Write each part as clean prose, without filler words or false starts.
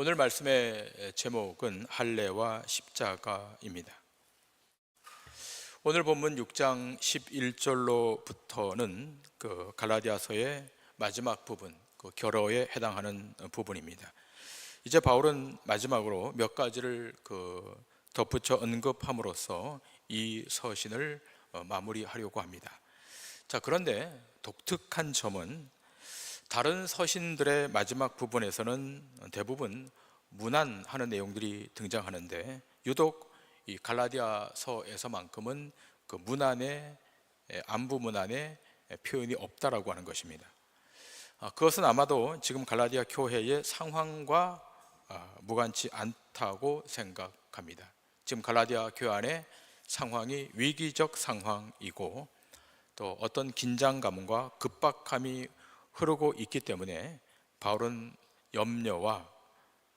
오늘 말씀의 제목은 할례와 십자가입니다. 오늘 본문 6장 11절로부터는 갈라디아서의 마지막 부분, 결어에 해당하는 부분입니다. 이제 바울은 마지막으로 몇 가지를 덧붙여 언급함으로써 이 서신을 마무리하려고 합니다. 자, 그런데 독특한 점은 다른 서신들의 마지막 부분에서는 대부분 문안하는 내용들이 등장하는데 유독 이 갈라디아서에서만큼은 그 문안에 안부 문안에 표현이 없다라고 하는 것입니다. 그것은 아마도 지금 갈라디아 교회의 상황과 무관치 않다고 생각합니다. 지금 갈라디아 교회 안에 상황이 위기적 상황이고 또 어떤 긴장감과 급박함이 흐르고 있기 때문에 바울은 염려와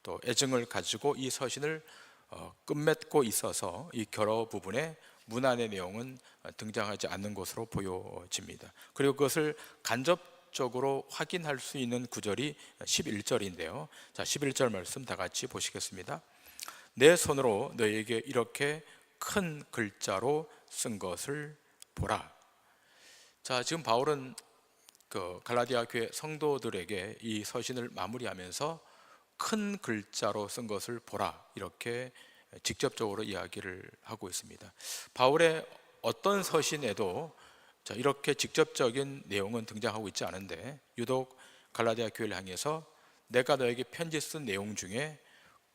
또 애증을 가지고 이 서신을 끝맺고 있어서 이 결어 부분에 문안의 내용은 등장하지 않는 것으로 보여집니다. 그리고 그것을 간접적으로 확인할 수 있는 구절이 11절인데요. 자, 11절 말씀 다 같이 보시겠습니다. 내 손으로 너에게 이렇게 큰 글자로 쓴 것을 보라. 자, 지금 바울은 갈라디아 교회 성도들에게 이 서신을 마무리하면서 큰 글자로 쓴 것을 보라, 이렇게 직접적으로 이야기를 하고 있습니다. 바울의 어떤 서신에도 이렇게 직접적인 내용은 등장하고 있지 않은데 유독 갈라디아 교회를 향해서 내가 너에게 편지 쓴 내용 중에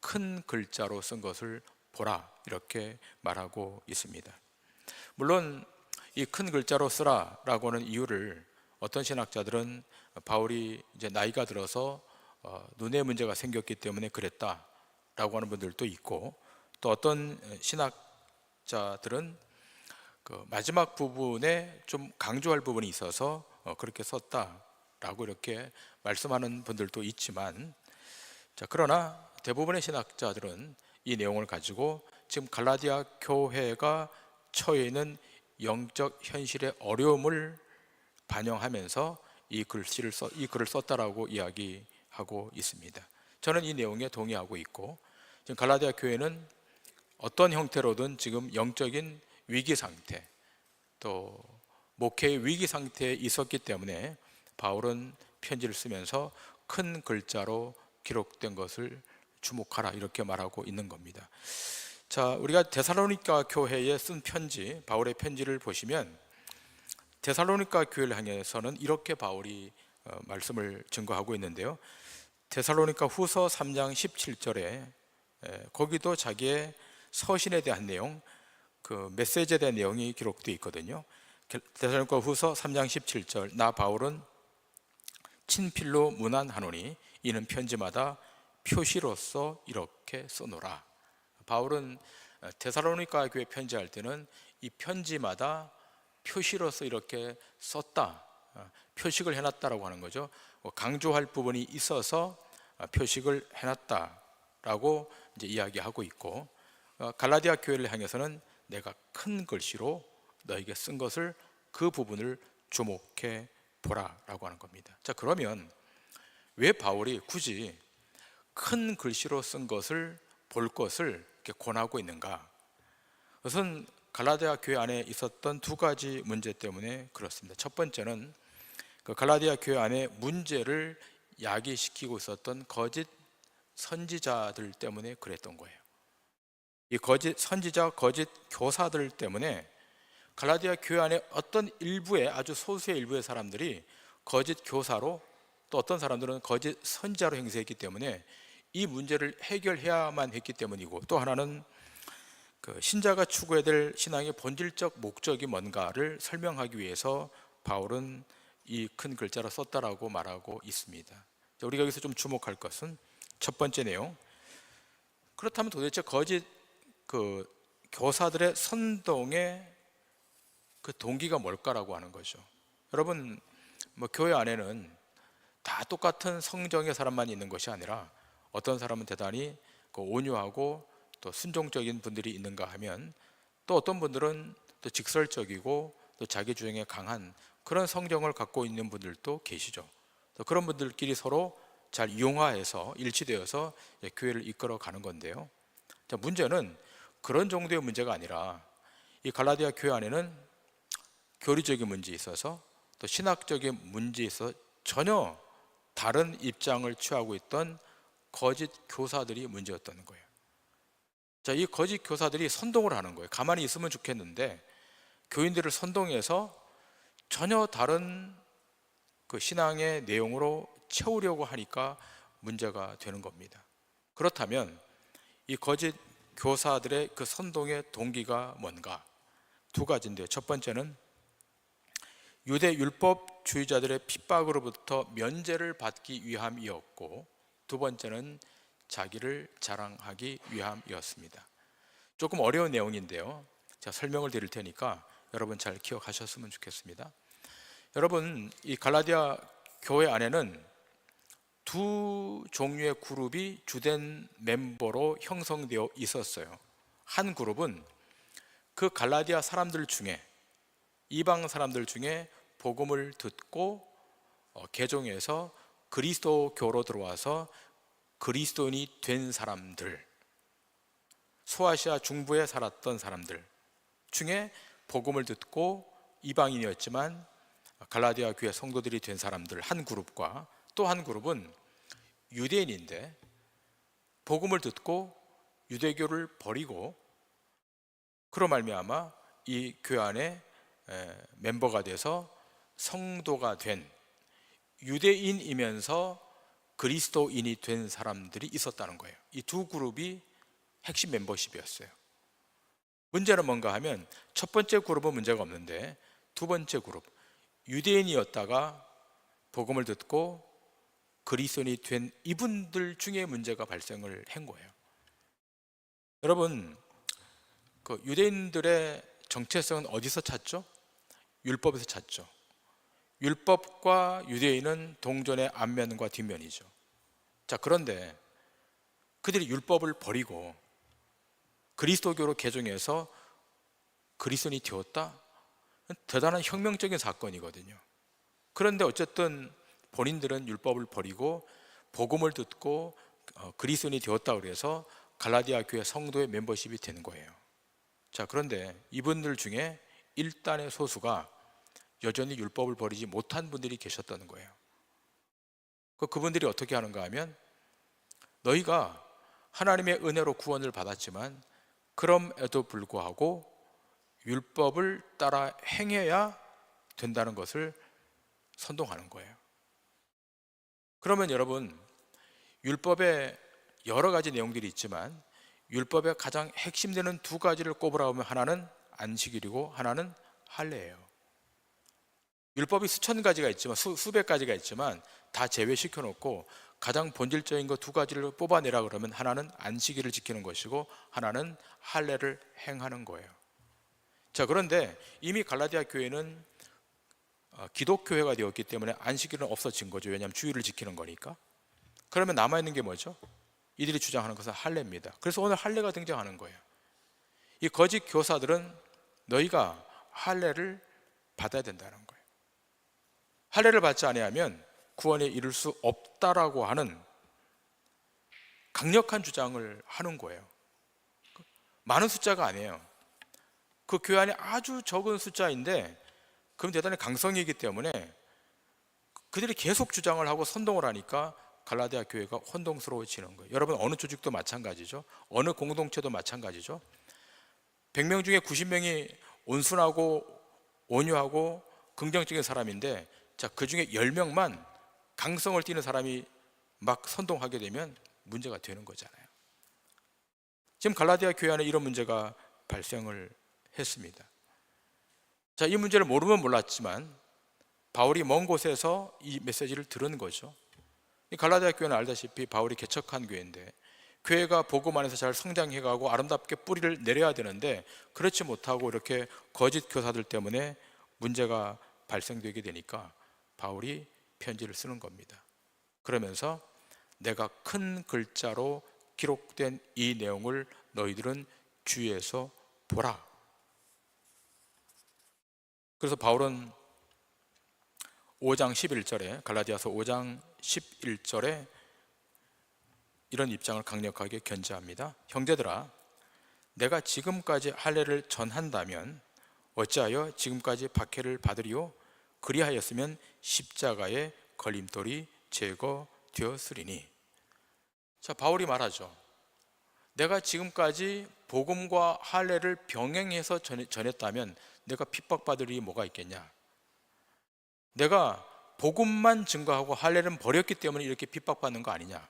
큰 글자로 쓴 것을 보라, 이렇게 말하고 있습니다. 물론 이 큰 글자로 쓰라라고 하는 이유를 어떤 신학자들은 바울이 이제 나이가 들어서 눈에 문제가 생겼기 때문에 그랬다라고 하는 분들도 있고, 또 어떤 신학자들은 마지막 부분에 좀 강조할 부분이 있어서 그렇게 썼다라고 이렇게 말씀하는 분들도 있지만, 그러나 대부분의 신학자들은 이 내용을 가지고 지금 갈라디아 교회가 처해 있는 영적 현실의 어려움을 반영하면서 이 글을 썼다라고 이야기하고 있습니다. 저는 이 내용에 동의하고 있고, 지금 갈라디아 교회는 어떤 형태로든 지금 영적인 위기 상태, 또 목회의 위기 상태에 있었기 때문에 바울은 편지를 쓰면서 큰 글자로 기록된 것을 주목하라, 이렇게 말하고 있는 겁니다. 자, 우리가 데살로니가 교회에 쓴 편지, 바울의 편지를 보시면 데살로니가 교회를 향해서는 이렇게 바울이 말씀을 증거하고 있는데요. 데살로니가 후서 3장 17절에 거기도 자기의 서신에 대한 내용, 메시지에 대한 내용이 기록되어 있거든요. 데살로니가 후서 3장 17절, 나 바울은 친필로 문안하노니 이는 편지마다 표시로서 이렇게 써노라. 바울은 데살로니가 교회 편지할 때는 이 편지마다 표시로서 이렇게 썼다, 표식을 해놨다라고 하는 거죠. 강조할 부분이 있어서 표식을 해놨다라고 이제 이야기하고 있고, 갈라디아 교회를 향해서는 내가 큰 글씨로 너에게 쓴 것을, 그 부분을 주목해 보라라고 하는 겁니다. 자, 그러면 왜 바울이 굳이 큰 글씨로 쓴 것을 볼 것을 이렇게 권하고 있는가? 그것은 갈라디아 교회 안에 있었던 두 가지 문제 때문에 그렇습니다. 첫 번째는 갈라디아 교회 안에 문제를 야기시키고 있었던 거짓 선지자들 때문에 그랬던 거예요. 이 거짓 선지자, 거짓 교사들 때문에 갈라디아 교회 안에 어떤 일부의, 아주 소수의 일부의 사람들이 거짓 교사로, 또 어떤 사람들은 거짓 선지자로 행세했기 때문에 이 문제를 해결해야만 했기 때문이고, 또 하나는 신자가 추구해야 될 신앙의 본질적 목적이 뭔가를 설명하기 위해서 바울은 이 큰 글자로 썼다라고 말하고 있습니다. 우리가 여기서 좀 주목할 것은 첫 번째 내용, 그렇다면 도대체 거짓 교사들의 선동의 동기가 뭘까라고 하는 거죠. 여러분, 교회 안에는 다 똑같은 성정의 사람만 있는 것이 아니라 어떤 사람은 대단히 온유하고 또 순종적인 분들이 있는가 하면, 또 어떤 분들은 또 직설적이고 또 자기 주장에 강한 그런 성정을 갖고 있는 분들도 계시죠. 그런 분들끼리 서로 잘 이용화해서 일치되어서 교회를 이끌어 가는 건데요. 자, 문제는 그런 정도의 문제가 아니라 이 갈라디아 교회 안에는 교리적인 문제에 있어서 또 신학적인 문제에 있어서 전혀 다른 입장을 취하고 있던 거짓 교사들이 문제였다는 거예요. 자, 이 거짓 교사들이 선동을 하는 거예요. 가만히 있으면 좋겠는데 교인들을 선동해서 전혀 다른 그 신앙의 내용으로 채우려고 하니까 문제가 되는 겁니다. 그렇다면 이 거짓 교사들의 그 선동의 동기가 뭔가? 두 가지인데요. 첫 번째는 유대 율법주의자들의 핍박으로부터 면제를 받기 위함이었고, 두 번째는 자기를 자랑하기 위함이었습니다. 조금 어려운 내용인데요, 제가 설명을 드릴 테니까 여러분 잘 기억하셨으면 좋겠습니다. 여러분, 이 갈라디아 교회 안에는 두 종류의 그룹이 주된 멤버로 형성되어 있었어요. 한 그룹은 그 갈라디아 사람들 중에, 이방 사람들 중에 복음을 듣고 개종해서 그리스도교로 들어와서 그리스도인이 된 사람들, 소아시아 중부에 살았던 사람들 중에 복음을 듣고 이방인이었지만 갈라디아 교회 성도들이 된 사람들 한 그룹과, 또 한 그룹은 유대인인데 복음을 듣고 유대교를 버리고 그로 말미암아 이 교회 안에 멤버가 돼서 성도가 된, 유대인이면서 그리스도인이 된 사람들이 있었다는 거예요. 이 두 그룹이 핵심 멤버십이었어요. 문제는 뭔가 하면 첫 번째 그룹은 문제가 없는데 두 번째 그룹, 유대인이었다가 복음을 듣고 그리스도인이 된 이분들 중에 문제가 발생을 한 거예요. 여러분, 그 유대인들의 정체성은 어디서 찾죠? 율법에서 찾죠. 율법과 유대인은 동전의 앞면과 뒷면이죠. 자, 그런데 그들이 율법을 버리고 그리스도교로 개종해서 그리스도인이 되었다? 대단한 혁명적인 사건이거든요. 그런데 어쨌든 본인들은 율법을 버리고 복음을 듣고 그리스도인이 되었다 그래서 갈라디아 교회 성도의 멤버십이 되는 거예요. 자, 그런데 이분들 중에 일단의 소수가 여전히 율법을 버리지 못한 분들이 계셨다는 거예요. 그분들이 어떻게 하는가 하면, 너희가 하나님의 은혜로 구원을 받았지만 그럼에도 불구하고 율법을 따라 행해야 된다는 것을 선동하는 거예요. 그러면 여러분, 율법에 여러 가지 내용들이 있지만 율법의 가장 핵심되는 두 가지를 꼽으라 하면 하나는 안식일이고 하나는 할례예요. 율법이 수천 가지가 있지만 수백 가지가 있지만 다 제외시켜 놓고 가장 본질적인 거 두 가지를 뽑아내라 그러면 하나는 안식일을 지키는 것이고 하나는 할례를 행하는 거예요. 자, 그런데 이미 갈라디아 교회는 기독교회가 되었기 때문에 안식일은 없어진 거죠. 왜냐하면 주일을 지키는 거니까. 그러면 남아있는 게 뭐죠? 이들이 주장하는 것은 할례입니다. 그래서 오늘 할례가 등장하는 거예요. 이 거짓 교사들은 너희가 할례를 받아야 된다는 거예요. 할례를 받지 아니하면 구원에 이를 수 없다라고 하는 강력한 주장을 하는 거예요. 많은 숫자가 아니에요. 그 교회 안에 아주 적은 숫자인데 그건 대단히 강성이기 때문에 그들이 계속 주장을 하고 선동을 하니까 갈라디아 교회가 혼동스러워지는 거예요. 여러분, 어느 조직도 마찬가지죠. 어느 공동체도 마찬가지죠. 100명 중에 90명이 온순하고 온유하고 긍정적인 사람인데, 자, 그 중에 10명만 강성을 띠는 사람이 막 선동하게 되면 문제가 되는 거잖아요. 지금 갈라디아 교회 안에 이런 문제가 발생을 했습니다. 자, 이 문제를 모르면 몰랐지만 바울이 먼 곳에서 이 메시지를 들은 거죠. 이 갈라디아 교회는 알다시피 바울이 개척한 교회인데 교회가 복음 안에서 잘 성장해가고 아름답게 뿌리를 내려야 되는데 그렇지 못하고 이렇게 거짓 교사들 때문에 문제가 발생되게 되니까 바울이 편지를 쓰는 겁니다. 그러면서 내가 큰 글자로 기록된 이 내용을 너희들은 주의해서 보라. 그래서 바울은 5장 11절에, 갈라디아서 5장 11절에 이런 입장을 강력하게 견지합니다. 형제들아, 내가 지금까지 할례를 전한다면 어찌하여 지금까지 박해를 받으리요? 그리하였으면 십자가의 걸림돌이 제거되었으리니. 자, 바울이 말하죠. 내가 지금까지 복음과 할례를 병행해서 전했다면 내가 핍박받을 일이 뭐가 있겠냐? 내가 복음만 증거하고 할례는 버렸기 때문에 이렇게 핍박받는 거 아니냐?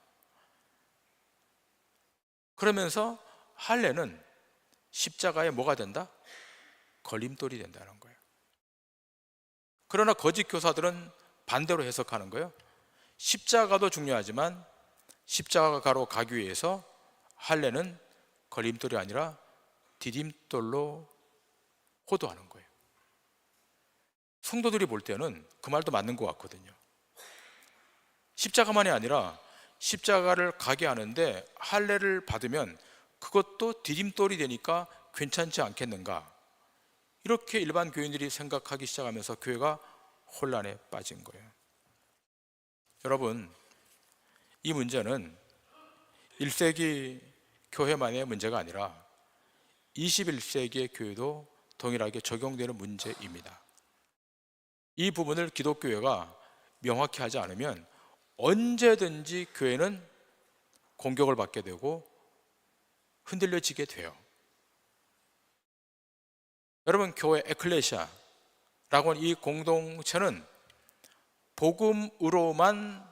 그러면서 할례는 십자가에 뭐가 된다? 걸림돌이 된다는 거예요. 그러나 거짓 교사들은 반대로 해석하는 거예요. 십자가도 중요하지만 십자가로 가기 위해서 할례는 걸림돌이 아니라 디딤돌로 호도하는 거예요. 성도들이 볼 때는 그 말도 맞는 것 같거든요. 십자가만이 아니라 십자가를 가게 하는데 할례를 받으면 그것도 디딤돌이 되니까 괜찮지 않겠는가? 이렇게 일반 교인들이 생각하기 시작하면서 교회가 혼란에 빠진 거예요. 여러분, 이 문제는 1세기 교회만의 문제가 아니라 21세기의 교회도 동일하게 적용되는 문제입니다. 이 부분을 기독교회가 명확히 하지 않으면 언제든지 교회는 공격을 받게 되고 흔들려지게 돼요. 여러분, 교회 에클레시아라고 하는 이 공동체는 복음으로만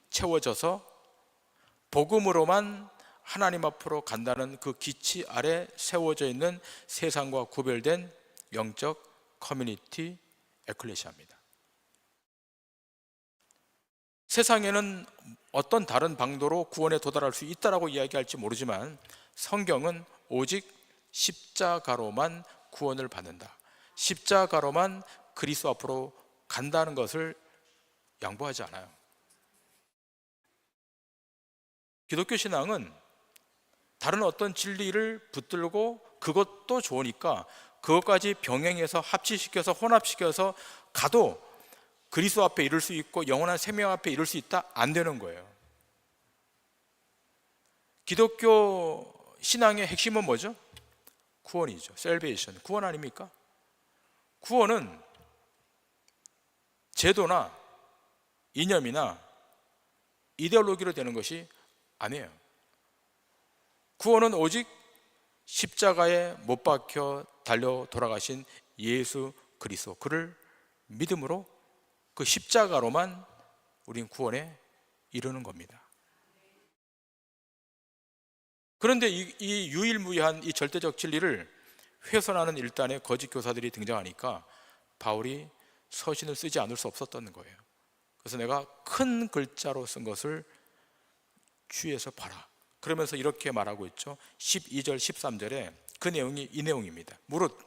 채워져서 복음으로만 하나님 앞으로 간다는 그 기치 아래 세워져 있는 세상과 구별된 영적 커뮤니티 에클레시아입니다. 세상에는 어떤 다른 방도로 구원에 도달할 수 있다라고 이야기할지 모르지만 성경은 오직 십자가로만 구원을 받는다, 십자가로만 그리스도 앞으로 간다는 것을 양보하지 않아요. 기독교 신앙은 다른 어떤 진리를 붙들고 그것도 좋으니까 그것까지 병행해서 합치시켜서 혼합시켜서 가도 그리스도 앞에 이룰 수 있고 영원한 생명 앞에 이룰 수 있다? 안 되는 거예요. 기독교 신앙의 핵심은 뭐죠? 구원이죠. 셀베이션, 구원 아닙니까? 구원은 제도나 이념이나 이데올로기로 되는 것이 아니에요. 구원은 오직 십자가에 못 박혀 달려 돌아가신 예수 그리스도, 그를 믿음으로 그 십자가로만 우린 구원에 이르는 겁니다. 그런데 이 유일무이한 이 절대적 진리를 훼손하는 일단의 거짓 교사들이 등장하니까 바울이 서신을 쓰지 않을 수 없었던 거예요. 그래서 내가 큰 글자로 쓴 것을 주의해서 봐라. 그러면서 이렇게 말하고 있죠. 12절 13절에 그 내용이 이 내용입니다. 무릇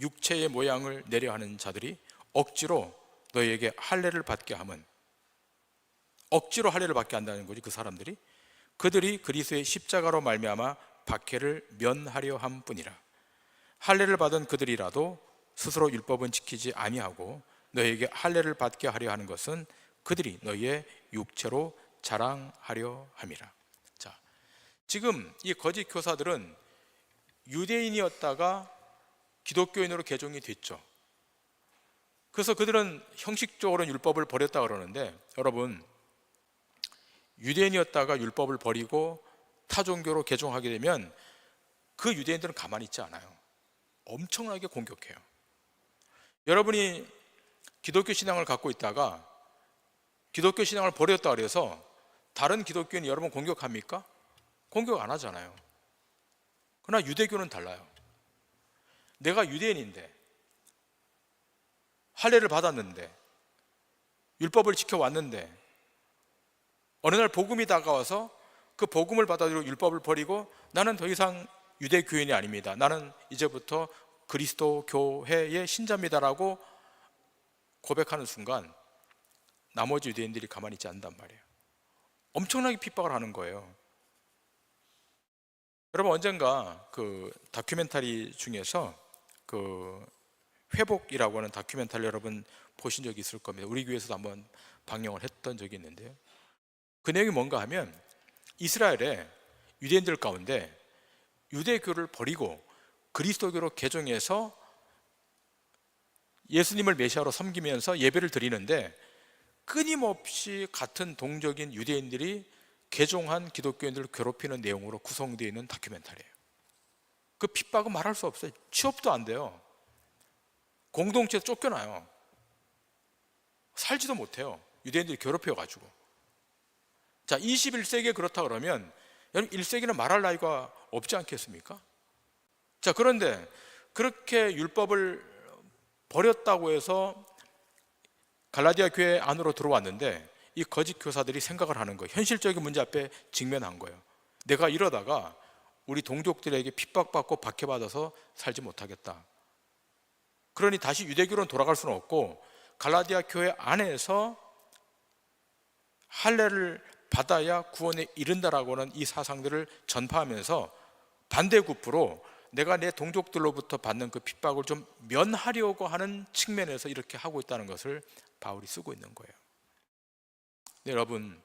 육체의 모양을 내려하는 자들이 억지로 너희에게 할례를 받게 함은, 억지로 할례를 받게 한다는 거지. 그 사람들이, 그들이 그리스도의 십자가로 말미암아 박해를 면하려 함뿐이라. 할례를 받은 그들이라도 스스로 율법은 지키지 아니하고 너희에게 할례를 받게 하려 하는 것은 그들이 너희의 육체로 자랑하려 함이라. 자, 지금 이 거짓 교사들은 유대인이었다가 기독교인으로 개종이 됐죠. 그래서 그들은 형식적으로는 율법을 버렸다 그러는데, 여러분, 유대인이었다가 율법을 버리고 타종교로 개종하게 되면 그 유대인들은 가만히 있지 않아요. 엄청나게 공격해요. 여러분이 기독교 신앙을 갖고 있다가 기독교 신앙을 버렸다 그래서 다른 기독교인이 여러분 공격합니까? 공격 안 하잖아요. 그러나 유대교는 달라요. 내가 유대인인데 할례를 받았는데 율법을 지켜왔는데 어느 날 복음이 다가와서 그 복음을 받아들이고 율법을 버리고 나는 더 이상 유대교인이 아닙니다, 나는 이제부터 그리스도 교회의 신자입니다라고 고백하는 순간 나머지 유대인들이 가만히 있지 않는단 말이에요. 엄청나게 핍박을 하는 거예요. 여러분, 언젠가 그 다큐멘터리 중에서 그 회복이라고 하는 다큐멘터리 여러분 보신 적이 있을 겁니다. 우리 교회에서도 한번 방영을 했던 적이 있는데요. 그 내용이 뭔가 하면 이스라엘의 유대인들 가운데 유대교를 버리고 그리스도교로 개종해서 예수님을 메시아로 섬기면서 예배를 드리는데 끊임없이 같은 동족인 유대인들이 개종한 기독교인들을 괴롭히는 내용으로 구성되어 있는 다큐멘터리예요. 그 핍박은 말할 수 없어요. 취업도 안 돼요. 공동체에서 쫓겨나요. 살지도 못해요. 유대인들이 괴롭혀가지고. 자, 21세기에 그렇다 그러면 여러분 1세기는 말할 나위가 없지 않겠습니까? 자, 그런데 그렇게 율법을 버렸다고 해서 갈라디아 교회 안으로 들어왔는데 이 거짓 교사들이 생각을 하는 거예요. 현실적인 문제 앞에 직면한 거예요. 내가 이러다가 우리 동족들에게 핍박받고 박해받아서 살지 못하겠다. 그러니 다시 유대교로 돌아갈 수는 없고 갈라디아 교회 안에서 할례를 받아야 구원에 이른다라고는 이 사상들을 전파하면서 반대급부로 내가 내 동족들로부터 받는 그 핍박을 좀 면하려고 하는 측면에서 이렇게 하고 있다는 것을 바울이 쓰고 있는 거예요. 네, 여러분,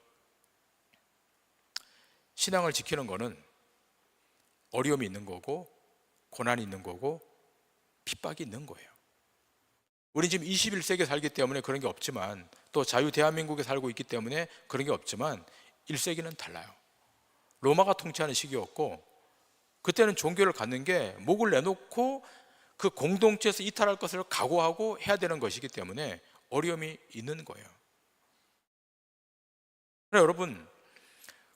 신앙을 지키는 거는 어려움이 있는 거고 고난이 있는 거고 핍박이 있는 거예요. 우리 지금 21세기에 살기 때문에 그런 게 없지만, 또 자유 대한민국에 살고 있기 때문에 그런 게 없지만 1세기는 달라요. 로마가 통치하는 시기였고 그때는 종교를 갖는 게 목을 내놓고 그 공동체에서 이탈할 것을 각오하고 해야 되는 것이기 때문에 어려움이 있는 거예요. 그러나 여러분,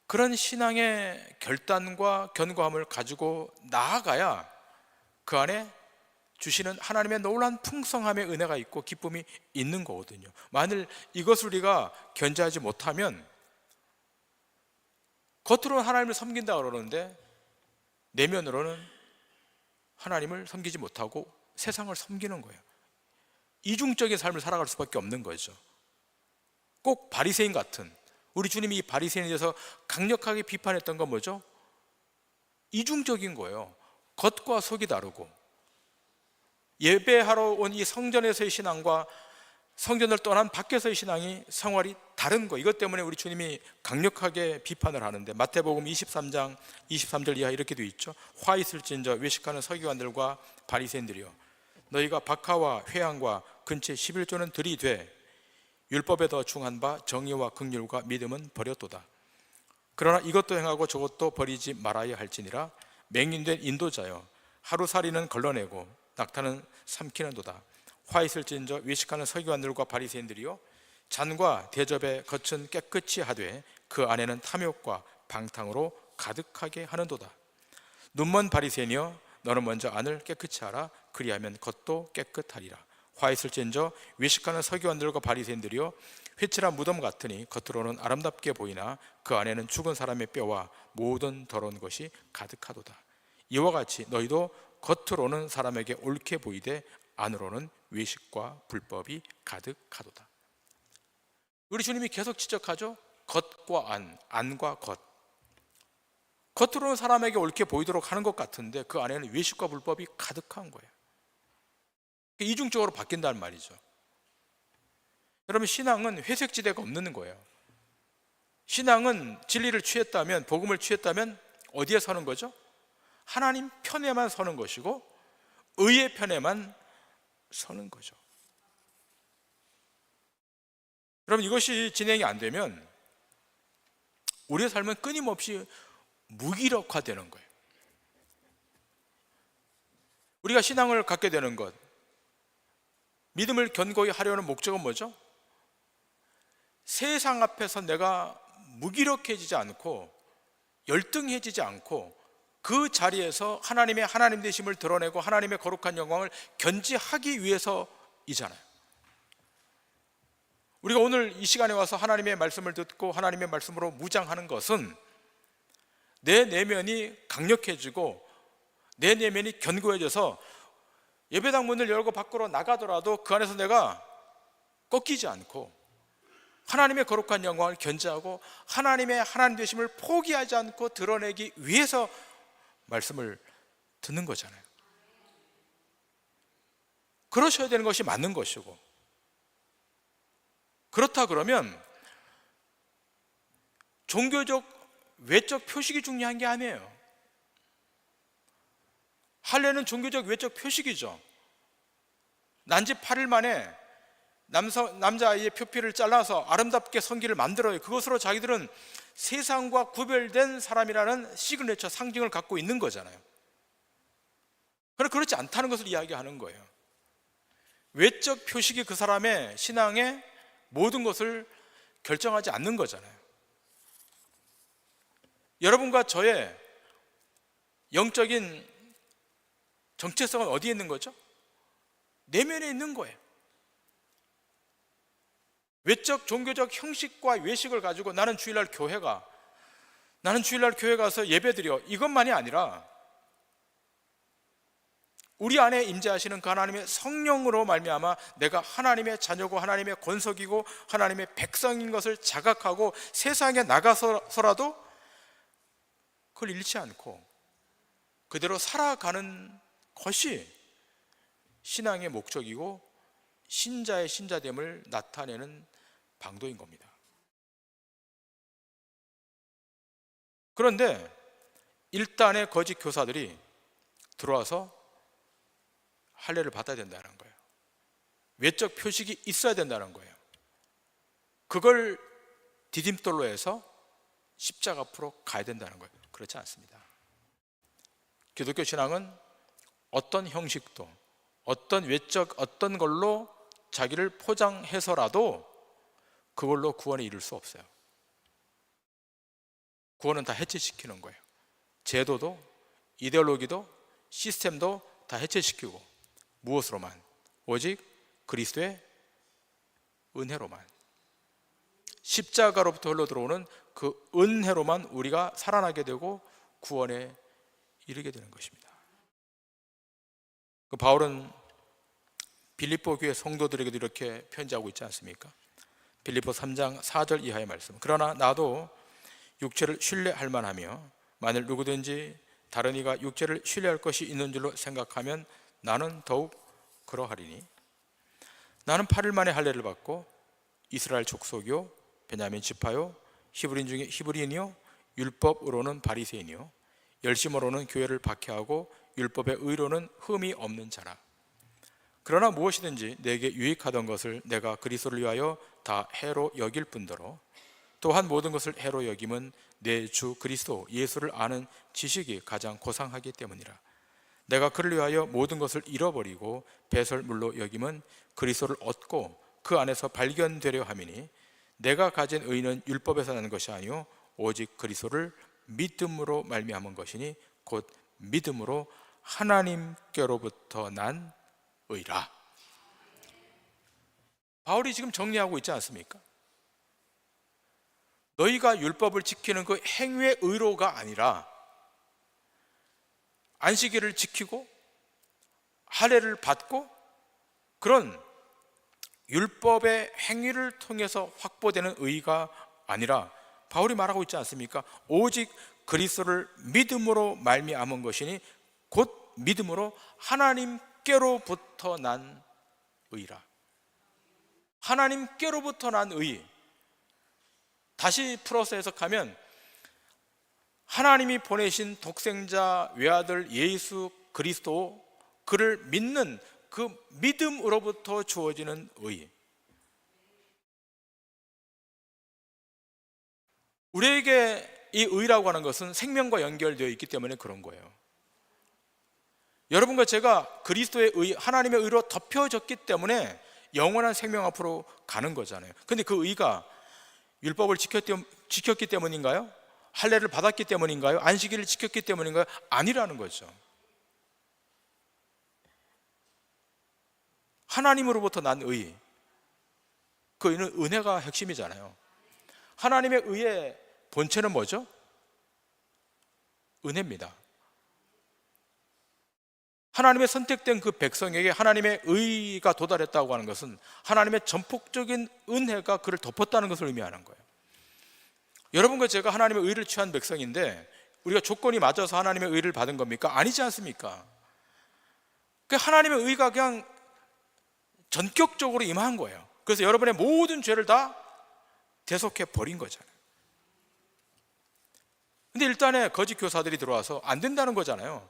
그런 신앙의 결단과 견고함을 가지고 나아가야 그 안에 주시는 하나님의 놀라운 풍성함의 은혜가 있고 기쁨이 있는 거거든요. 만일 이것을 우리가 견제하지 못하면 겉으로는 하나님을 섬긴다 그러는데 내면으로는 하나님을 섬기지 못하고 세상을 섬기는 거예요. 이중적인 삶을 살아갈 수밖에 없는 거죠. 꼭 바리새인 같은, 우리 주님이 이 바리새인에 대해서 강력하게 비판했던 건 뭐죠? 이중적인 거예요. 겉과 속이 다르고, 예배하러 온 이 성전에서의 신앙과 성전을 떠난 밖에서의 신앙이 생활이 다른 거. 이것 때문에 우리 주님이 강력하게 비판을 하는데 마태복음 23장 23절 이하 이렇게 되어 있죠. 화 있을진저 외식하는 서기관들과 바리새인들이여, 너희가 박하와 회향과 근체 11조는 들이되 율법에 더 중한 바 정의와 긍휼과 믿음은 버렸도다. 그러나 이것도 행하고 저것도 버리지 말아야 할지니라. 맹인된 인도자여, 하루살이는 걸러내고 낙타는 삼키는도다. 화 있을진저 외식하는 서기관들과 바리새인들이요, 잔과 대접의 겉은 깨끗이 하되 그 안에는 탐욕과 방탕으로 가득하게 하는도다. 눈먼 바리새인이여, 너는 먼저 안을 깨끗이 하라. 그리하면 겉도 깨끗하리라. 화 있을진저 외식하는 서기관들과 바리새인들이여, 회칠한 무덤 같으니 겉으로는 아름답게 보이나 그 안에는 죽은 사람의 뼈와 모든 더러운 것이 가득하도다. 이와 같이 너희도 겉으로는 사람에게 옳게 보이되 안으로는 외식과 불법이 가득하도다. 우리 주님이 계속 지적하죠. 겉과 안, 안과 겉. 겉으로는 사람에게 옳게 보이도록 하는 것 같은데 그 안에는 외식과 불법이 가득한 거예요. 이중적으로 바뀐다는 말이죠. 여러분, 신앙은 회색지대가 없는 거예요. 신앙은 진리를 취했다면, 복음을 취했다면 어디에 서는 거죠? 하나님 편에만 서는 것이고 의의 편에만 서는 거죠. 여러분, 이것이 진행이 안 되면 우리의 삶은 끊임없이 무기력화되는 거예요. 우리가 신앙을 갖게 되는 것, 믿음을 견고히 하려는 목적은 뭐죠? 세상 앞에서 내가 무기력해지지 않고 열등해지지 않고 그 자리에서 하나님의 하나님 되심을 드러내고 하나님의 거룩한 영광을 견지하기 위해서이잖아요. 우리가 오늘 이 시간에 와서 하나님의 말씀을 듣고 하나님의 말씀으로 무장하는 것은 내 내면이 강력해지고 내 내면이 견고해져서 예배당 문을 열고 밖으로 나가더라도 그 안에서 내가 꺾이지 않고 하나님의 거룩한 영광을 견지하고 하나님의 하나님 되심을 포기하지 않고 드러내기 위해서 말씀을 듣는 거잖아요. 그러셔야 되는 것이 맞는 것이고, 그렇다 그러면 종교적 외적 표식이 중요한 게 아니에요. 할례는 종교적 외적 표식이죠. 난지 8일 만에 남자아이의 표피를 잘라서 아름답게 성기를 만들어요. 그것으로 자기들은 세상과 구별된 사람이라는 시그니처 상징을 갖고 있는 거잖아요. 그러나 그렇지 않다는 것을 이야기하는 거예요. 외적 표식이 그 사람의 신앙의 모든 것을 결정하지 않는 거잖아요. 여러분과 저의 영적인 정체성은 어디에 있는 거죠? 내면에 있는 거예요. 외적 종교적 형식과 외식을 가지고 나는 주일날 교회 가서 예배드려, 이것만이 아니라 우리 안에 임재하시는 그 하나님의 성령으로 말미암아 내가 하나님의 자녀고 하나님의 권속이고 하나님의 백성인 것을 자각하고 세상에 나가서라도 그걸 잃지 않고 그대로 살아가는 것이 신앙의 목적이고 신자의 신자됨을 나타내는 방도인 겁니다. 그런데 일단의 거짓 교사들이 들어와서 할례를 받아야 된다는 거예요. 외적 표식이 있어야 된다는 거예요. 그걸 디딤돌로 해서 십자가 앞으로 가야 된다는 거예요. 그렇지 않습니다. 기독교 신앙은 어떤 형식도 어떤 외적 어떤 걸로 자기를 포장해서라도 그걸로 구원에 이를 수 없어요. 구원은 다 해체시키는 거예요. 제도도 이데올로기도 시스템도 다 해체시키고 무엇으로만? 오직 그리스도의 은혜로만, 십자가로부터 흘러들어오는 그 은혜로만 우리가 살아나게 되고 구원에 이르게 되는 것입니다. 그 바울은 빌립보 교회 성도들에게도 이렇게 편지하고 있지 않습니까? 빌립보 3장 4절 이하의 말씀. 그러나 나도 육체를 신뢰할 만하며 만일 누구든지 다른 이가 육체를 신뢰할 것이 있는 줄로 생각하면 나는 더욱 그러하리니 나는 8일 만에 할례를 받고 이스라엘 족속이요 베냐민 지파요 히브리인 중에 히브리인이요 율법으로는 바리새인이요 열심으로는 교회를 박해하고 율법의 의로는 흠이 없는 자라. 그러나 무엇이든지 내게 유익하던 것을 내가 그리스도를 위하여 다 해로 여길 뿐더러 또한 모든 것을 해로 여김은 내 주 그리스도 예수를 아는 지식이 가장 고상하기 때문이라. 내가 그를 위하여 모든 것을 잃어버리고 배설물로 여김은 그리스도를 얻고 그 안에서 발견되려 함이니 내가 가진 의는 율법에서 나는 것이 아니요 오직 그리스도를 믿음으로 말미암은 것이니 곧 믿음으로 하나님께로부터 난 의라. 바울이 지금 정리하고 있지 않습니까? 너희가 율법을 지키는 그 행위의 의로가 아니라 안식일을 지키고 할례를 받고 그런 율법의 행위를 통해서 확보되는 의가 아니라 바울이 말하고 있지 않습니까? 오직 그리스도를 믿음으로 말미암은 것이니 곧 믿음으로 하나님께로부터 난 의라. 하나님께로부터 난 의. 다시 풀어서 해석하면 하나님이 보내신 독생자 외아들 예수 그리스도 그를 믿는 그 믿음으로부터 주어지는 의. 우리에게 이 의라고 하는 것은 생명과 연결되어 있기 때문에 그런 거예요. 여러분과 제가 그리스도의 의, 하나님의 의로 덮여졌기 때문에 영원한 생명 앞으로 가는 거잖아요. 근데 그 의가 율법을 지켰기 때문인가요? 할례를 받았기 때문인가요? 안식일을 지켰기 때문인가요? 아니라는 거죠. 하나님으로부터 난 의, 그 의는 은혜가 핵심이잖아요. 하나님의 의의 본체는 뭐죠? 은혜입니다. 하나님의 선택된 그 백성에게 하나님의 의가 도달했다고 하는 것은 하나님의 전폭적인 은혜가 그를 덮었다는 것을 의미하는 거예요. 여러분과 제가 하나님의 의를 취한 백성인데 우리가 조건이 맞아서 하나님의 의를 받은 겁니까? 아니지 않습니까? 하나님의 의가 그냥 전격적으로 임한 거예요. 그래서 여러분의 모든 죄를 다 대속해 버린 거잖아요. 근데 일단에 거짓 교사들이 들어와서 안 된다는 거잖아요.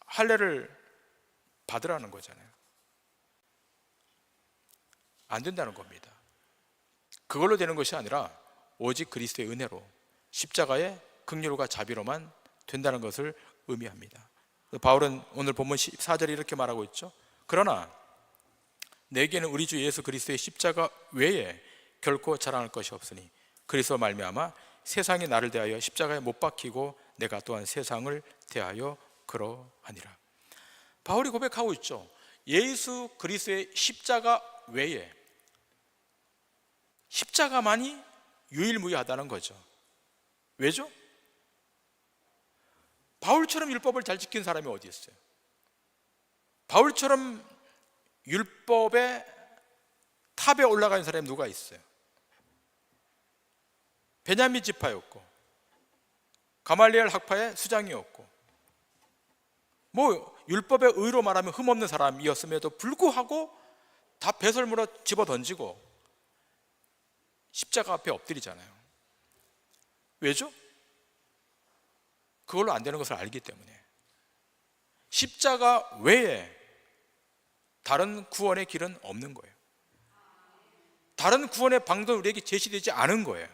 할례를 받으라는 거잖아요. 안 된다는 겁니다. 그걸로 되는 것이 아니라 오직 그리스도의 은혜로 십자가의 긍휼과 자비로만 된다는 것을 의미합니다. 바울은 오늘 본문 14절에 이렇게 말하고 있죠. 그러나 내게는 우리 주 예수 그리스도의 십자가 외에 결코 자랑할 것이 없으니 그리스도 말미암아 세상이 나를 대하여 십자가에 못 박히고 내가 또한 세상을 대하여 그러하니라. 바울이 고백하고 있죠. 예수 그리스도의 십자가 외에 십자가만이 유일무이하다는 거죠. 왜죠? 바울처럼 율법을 잘 지킨 사람이 어디 있어요? 바울처럼 율법의 탑에 올라간 사람이 누가 있어요? 베냐민 지파였고 가말리엘 학파의 수장이었고 뭐 율법의 의로 말하면 흠없는 사람이었음에도 불구하고 다 배설물어 집어 던지고 십자가 앞에 엎드리잖아요. 왜죠? 그걸로 안 되는 것을 알기 때문에. 십자가 외에 다른 구원의 길은 없는 거예요. 다른 구원의 방도 우리에게 제시되지 않은 거예요.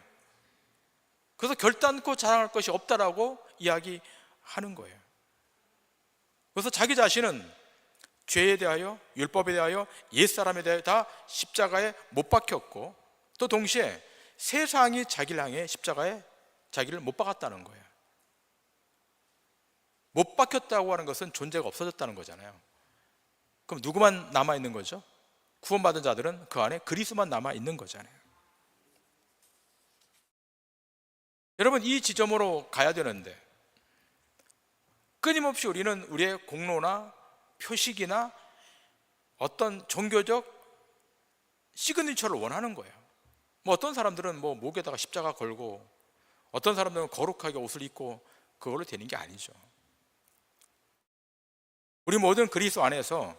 그래서 결단코 자랑할 것이 없다라고 이야기하는 거예요. 그래서 자기 자신은 죄에 대하여, 율법에 대하여, 옛사람에 대하여 다 십자가에 못 박혔고 또 동시에 세상이 자기를 향해 십자가에 자기를 못 박았다는 거예요. 못 박혔다고 하는 것은 존재가 없어졌다는 거잖아요. 그럼 누구만 남아있는 거죠? 구원받은 자들은 그 안에 그리스도만 남아있는 거잖아요. 여러분, 이 지점으로 가야 되는데 끊임없이 우리는 우리의 공로나 표식이나 어떤 종교적 시그니처를 원하는 거예요. 뭐 어떤 사람들은 뭐 목에다가 십자가 걸고 어떤 사람들은 거룩하게 옷을 입고 그걸로 되는 게 아니죠. 우리 모든 그리스도 안에서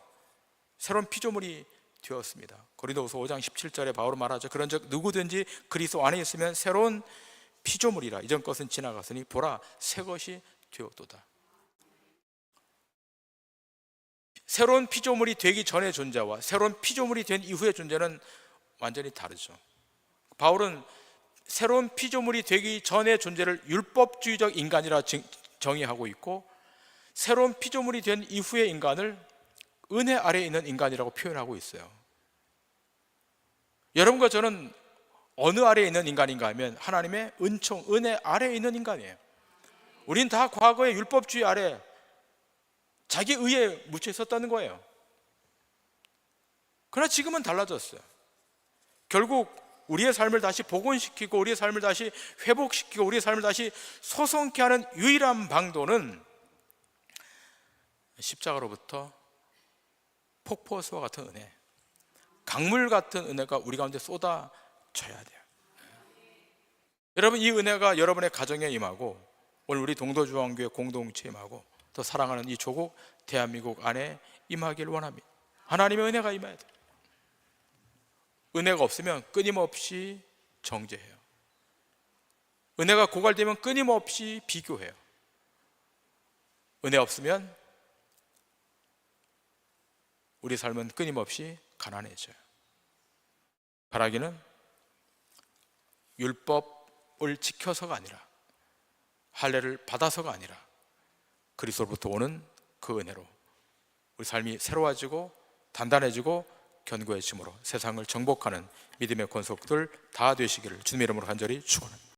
새로운 피조물이 되었습니다. 고린도후서 5장 17절에 바울은 말하죠. 그런즉 누구든지 그리스도 안에 있으면 새로운 피조물이라. 이전 것은 지나갔으니 보라 새 것이 되었도다. 새로운 피조물이 되기 전의 존재와 새로운 피조물이 된 이후의 존재는 완전히 다르죠. 바울은 새로운 피조물이 되기 전의 존재를 율법주의적 인간이라 정의하고 있고 새로운 피조물이 된 이후의 인간을 은혜 아래에 있는 인간이라고 표현하고 있어요. 여러분과 저는 어느 아래에 있는 인간인가 하면 하나님의 은총, 은혜 아래에 있는 인간이에요. 우린 다 과거의 율법주의 아래 자기 의에 묻혀 있었다는 거예요. 그러나 지금은 달라졌어요. 결국 우리의 삶을 다시 복원시키고 우리의 삶을 다시 회복시키고 우리의 삶을 다시 소성케 하는 유일한 방도는 십자가로부터 폭포수와 같은 은혜, 강물 같은 은혜가 우리 가운데 쏟아져야 돼요. 여러분, 이 은혜가 여러분의 가정에 임하고 오늘 우리 동도주왕교회 공동체에 임하고 또 사랑하는 이 조국 대한민국 안에 임하기를 원합니다. 하나님의 은혜가 임해야 돼요. 은혜가 없으면 끊임없이 정죄해요. 은혜가 고갈되면 끊임없이 비교해요. 은혜 없으면 우리 삶은 끊임없이 가난해져요. 바라기는 율법을 지켜서가 아니라 할례를 받아서가 아니라 그리스도로부터 오는 그 은혜로 우리 삶이 새로워지고 단단해지고 견고해짐으로 세상을 정복하는 믿음의 권속들 다 되시기를 주님의 이름으로 간절히 축원합니다.